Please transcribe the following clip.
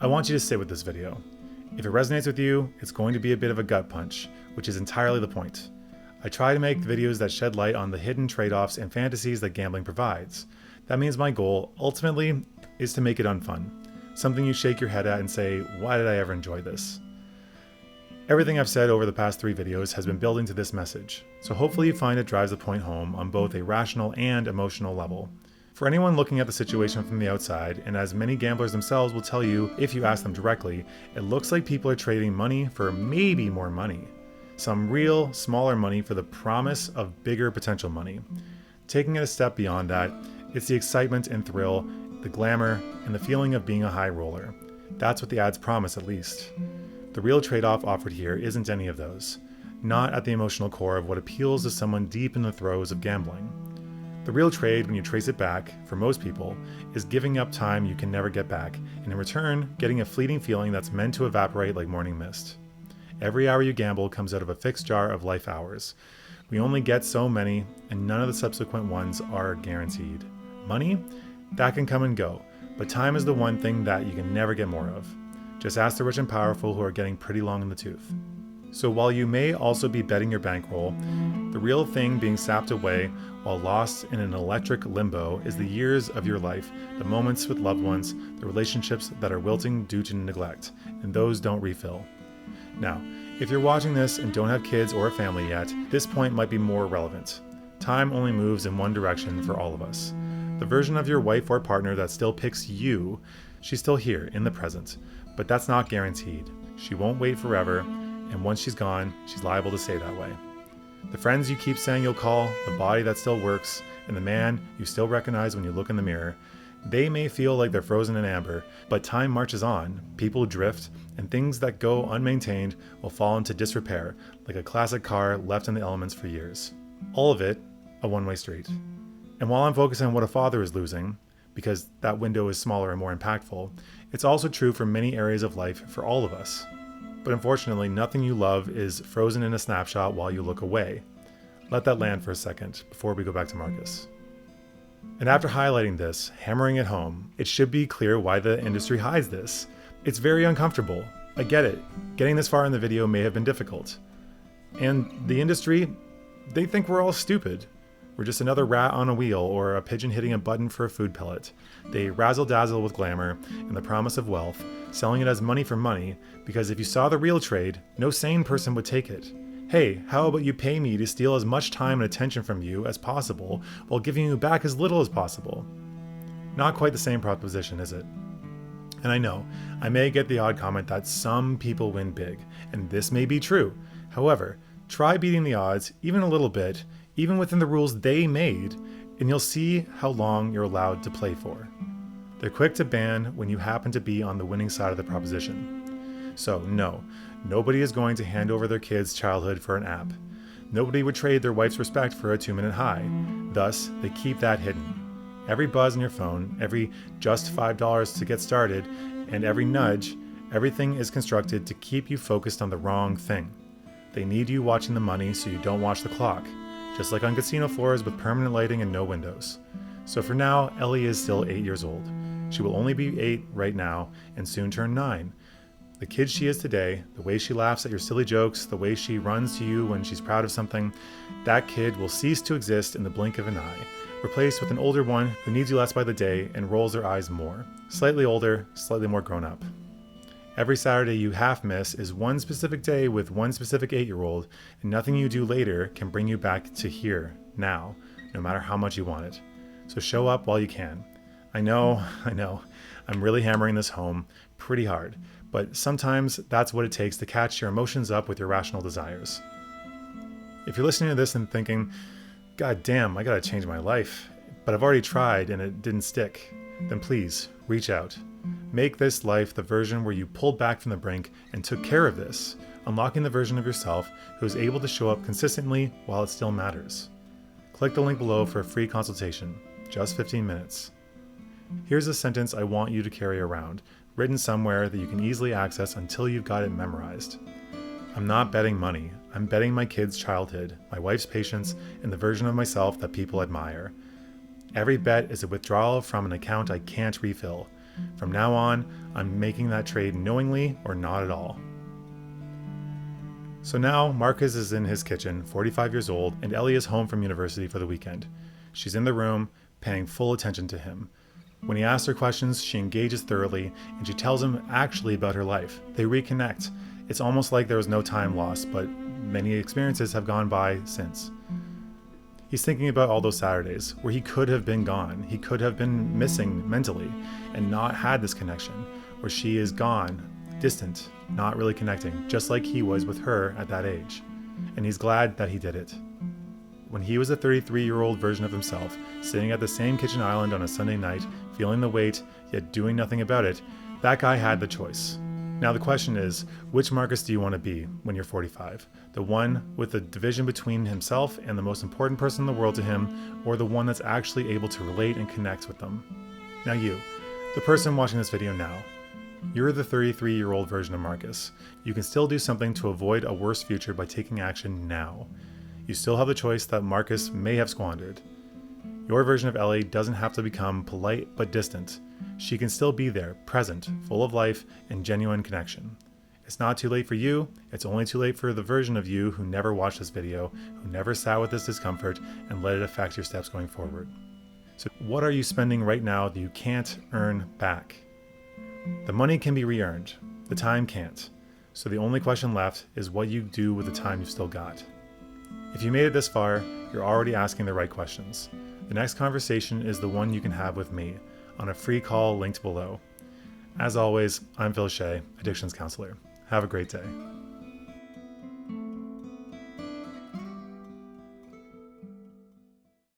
I want you to sit with this video. If it resonates with you, it's going to be a bit of a gut punch, which is entirely the point. I try to make videos that shed light on the hidden trade-offs and fantasies that gambling provides. That means my goal, ultimately, is to make it unfun. Something you shake your head at and say, why did I ever enjoy this? Everything I've said over the past 3 videos has been building to this message, so hopefully you find it drives the point home on both a rational and emotional level. For anyone looking at the situation from the outside, and as many gamblers themselves will tell you if you ask them directly, it looks like people are trading money for maybe more money. Some real, smaller money for the promise of bigger potential money. Taking it a step beyond that, it's the excitement and thrill, the glamour, and the feeling of being a high roller. That's what the ads promise, at least. The real trade-off offered here isn't any of those. Not at the emotional core of what appeals to someone deep in the throes of gambling. The real trade, when you trace it back, for most people, is giving up time you can never get back, and in return, getting a fleeting feeling that's meant to evaporate like morning mist. Every hour you gamble comes out of a fixed jar of life hours. We only get so many, and none of the subsequent ones are guaranteed. Money? That can come and go, but time is the one thing that you can never get more of. Just ask the rich and powerful who are getting pretty long in the tooth. So while you may also be betting your bankroll, the real thing being sapped away while lost in an electric limbo is the years of your life, the moments with loved ones, the relationships that are wilting due to neglect, and those don't refill. Now, if you're watching this and don't have kids or a family yet, this point might be more relevant. Time only moves in one direction for all of us. The version of your wife or partner that still picks you, she's still here in the present, but that's not guaranteed. She won't wait forever, and once she's gone, she's liable to stay that way. The friends you keep saying you'll call, the body that still works, and the man you still recognize when you look in the mirror, they may feel like they're frozen in amber, but time marches on, people drift, and things that go unmaintained will fall into disrepair, like a classic car left in the elements for years. All of it, a one-way street. And while I'm focusing on what a father is losing, because that window is smaller and more impactful, it's also true for many areas of life for all of us. But unfortunately, nothing you love is frozen in a snapshot while you look away. Let that land for a second before we go back to Marcus. And after highlighting this, hammering it home, it should be clear why the industry hides this. It's very uncomfortable. I get it. Getting this far in the video may have been difficult. And the industry, they think we're all stupid. We're just another rat on a wheel or a pigeon hitting a button for a food pellet. They razzle-dazzle with glamour and the promise of wealth, selling it as money for money, because if you saw the real trade, no sane person would take it. Hey, how about you pay me to steal as much time and attention from you as possible while giving you back as little as possible? Not quite the same proposition, is it? And I know, I may get the odd comment that some people win big, and this may be true. However, try beating the odds even a little bit, even within the rules they made, and you'll see how long you're allowed to play for. They're quick to ban when you happen to be on the winning side of the proposition. So no, nobody is going to hand over their kid's childhood for an app. Nobody would trade their wife's respect for a 2-minute high. Thus, they keep that hidden. Every buzz on your phone, every just $5 to get started, and every nudge, everything is constructed to keep you focused on the wrong thing. They need you watching the money so you don't watch the clock. Just like on casino floors with permanent lighting and no windows. So for now, Ellie is still 8 years old. She will only be 8 right now and soon turn 9. The kid she is today, the way she laughs at your silly jokes, the way she runs to you when she's proud of something, that kid will cease to exist in the blink of an eye, replaced with an older one who needs you less by the day and rolls their eyes more. Slightly older, slightly more grown up. Every Saturday you half miss is one specific day with one specific 8-year-old, and nothing you do later can bring you back to here, now, no matter how much you want it. So show up while you can. I know, I'm really hammering this home pretty hard, but sometimes that's what it takes to catch your emotions up with your rational desires. If you're listening to this and thinking, God damn, I gotta change my life, but I've already tried and it didn't stick, then please, reach out. Make this life the version where you pulled back from the brink and took care of this, unlocking the version of yourself who is able to show up consistently while it still matters. Click the link below for a free consultation, just 15 minutes. Here's a sentence I want you to carry around, written somewhere that you can easily access until you've got it memorized. I'm not betting money, I'm betting my kids' childhood, my wife's patience, and the version of myself that people admire. Every bet is a withdrawal from an account I can't refill. From now on, I'm making that trade knowingly or not at all. So now Marcus is in his kitchen, 45 years old, and Ellie is home from university for the weekend. She's in the room, paying full attention to him. When he asks her questions, she engages thoroughly, and she tells him actually about her life. They reconnect. It's almost like there was no time lost, but many experiences have gone by since. He's thinking about all those Saturdays where he could have been gone. He could have been missing mentally and not had this connection, where she is gone, distant, not really connecting, just like he was with her at that age. And he's glad that he did it. When he was a 33-year-old version of himself, sitting at the same kitchen island on a Sunday night, feeling the weight, yet doing nothing about it, that guy had the choice. Now the question is, which Marcus do you want to be when you're 45? The one with the division between himself and the most important person in the world to him, or the one that's actually able to relate and connect with them? Now you, the person watching this video now, you're the 33-year-old version of Marcus. You can still do something to avoid a worse future by taking action now. You still have the choice that Marcus may have squandered. Your version of Ellie doesn't have to become polite but distant. She can still be there, present, full of life and genuine connection. It's not too late for you, it's only too late for the version of you who never watched this video, who never sat with this discomfort and let it affect your steps going forward. So what are you spending right now that you can't earn back? The money can be re-earned, the time can't. So the only question left is what you do with the time you've still got. If you made it this far, you're already asking the right questions. The next conversation is the one you can have with me on a free call linked below. As always, I'm Phil Shea, Addictions Counselor. Have a great day.